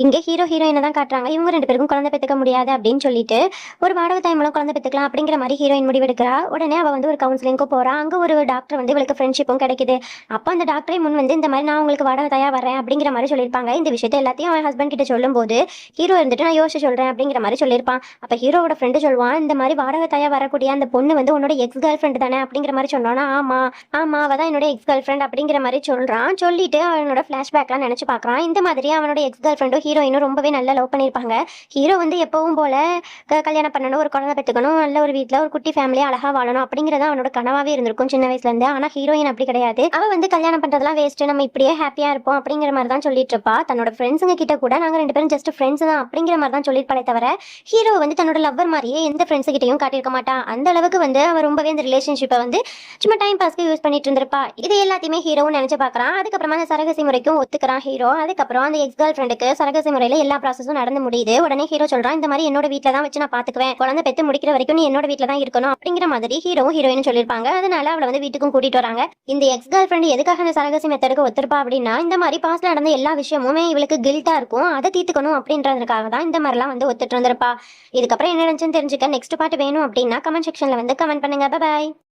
இங்க ஹீரோ ஹீரோயினை தான் காட்டுறாங்க. இவங்க 2 பேருக்கும் குழந்தை பெத்துக்க முடியாது அப்படின்னு சொல்லிட்டு, ஒரு வாடகை தாய் மூலம் குழந்தை பெத்துக்கலாம் அப்படிங்கிற மாரி ஹீரோயின் முடிவெடுக்கிறா. உடனே அவ வந்து ஒரு கவுன்சிலிங்க்கு போறா. அங்க ஒரு டாக்டர் வந்து இவளுக்கு ஃப்ரெண்ட்ஷிப்பும் கிடைக்குது. அப்ப அந்த டாக்டரே முன் வந்து இந்த மாரி நான் உங்களுக்கு வாடகை தாயா வரேன் அப்படிங்கிற மாரி சொல்லியிருப்பாங்க. இந்த விஷயத்த எல்லாத்தையும் அவன் ஹஸ்பண்ட் கிட்ட சொல்லும்போது, ஹீரோ இருந்துட்டு நான் யோசிச்சு சொல்றேன் அப்படிங்கிற மாரி சொல்லியிருப்பான். அப்ப ஹீரோவோட ஃப்ரெண்டு சொல்லுவான், இந்த மாரி வாடகை தாயா வரக்கூடிய அந்த பொண்ணு வந்து உன்னோட எக்ஸ் கேர்ள் ஃப்ரெண்ட் தானே அப்படிங்கிற மாரி சொன்னானா, ஆமா ஆமா அவ தான் என்னோட எக்ஸ் கேர்ள் ஃப்ரெண்ட் அப்படிங்கிற மாரி சொல்றான். சொல்லிட்டு அவனோட ஃபிளாஷ்பேக்லாம் நினைச்சு பார்க்கறான். இந்த மாதிரி அவனோட எக்ஸ் கேர்ள் ஃப்ரெண்டும் ஹீரோயினும் ரொம்பவே நல்லா லவ் பண்ணியிருப்பாங்க. ஹீரோ வந்து எப்பவும் போல கல்யாணம் பண்ணணும், ஒரு குழந்தை பெற்றுக்கணும், நல்ல ஒரு வீட்டில் ஒரு குட்டி ஃபேமிலியாக அழகாக வாழணும் அப்படிங்கிறது அவனோட கனவாகவே இருந்திருக்கும் சின்ன வயசுலேருந்து. ஆனால் ஹீரோயின் அப்படி கிடையாது. அவள் வந்து கல்யாணம் பண்ணுறதுலாம் வேஸ்ட்டு, நம்ம இப்படியே ஹாப்பியாக இருப்போம் அப்படிங்கிற மாதிரி தான் சொல்லிட்டு இருப்பா. தன்னோட ஃப்ரெண்ட்ஸுங்க கிட்ட கூட நாங்கள் 2 பேரும் ஜஸ்ட் ஃப்ரெண்ட்ஸ் தான் அப்படிங்கிற மாதிரி தான் சொல்லியிருப்பாளே தவிர, ஹீரோ வந்து தன்னோட லவ்வர் மாதிரியே எந்த ஃப்ரெண்ட்ஸ் கிட்டையும் காட்டியிருக்க மாட்டா. அந்த அளவுக்கு வந்து அவள் ரொம்பவே இந்த ரிலேஷன்ஷிப்பை வந்து சும்மா டைம் பாஸ்க்கு யூஸ் பண்ணிட்டு இருந்திருப்பா. இது எல்லாத்தையுமே ஹீரோவும் நினைச்சு பார்க்கறான். அதுக்கப்புறமா அந்த சரகசி முறைக்கும் ஒத்துக்கிறான் ஹீரோ. அதுக்கப்புறம் அந்த எக்ஸ் கேர்ள் ஃப்ரெண்டுக்கு சரகசி முறையில் எல்லா ப்ராசஸும் நடந்து முடியுது. உடனே ஹீரோ சொல்றான், இந்த மாதிரி என்னோட வீட்ல தான் வச்சு நான் பாத்துக்குவேன், குழந்தை பெத்து முடிக்கிற வரைக்கும் நீ என்னோட வீட்ல தான் இருக்கணும் அப்படிங்கிற மாதிரி ஹீரோவும் ஹீரோயினும் சொல்லியிருப்பாங்க. அதனால அவளை வந்து வீட்டுக்கும் கூட்டிட்டு வராங்க. இந்த எக்ஸ் கேர்ள் ஃப்ரெண்ட் எதுக்காக அந்த சரகசி மெத்தடுக்கு ஒத்துருப்பா அப்படின்னா, இந்த மாதிரி பாஸ்ட்ல நடந்த எல்லா விஷயமுமே இவளுக்கு கில்ட்டா இருக்கும், அதை தீர்த்துக்கணும் அப்படின்றதுக்காக தான் இந்த மாதிரிலாம் வந்து ஒத்துட்டு வந்திருப்பா. இதுக்கப்புறம் என்ன நினைச்சுன்னு தெரிஞ்சுக்க நெக்ஸ்ட் பார்ட் வேணும் அப்படின்னா கமெண்ட் செக்ஷன்ல வந்து கமெண்ட் பண்ணுங்க. பாய்.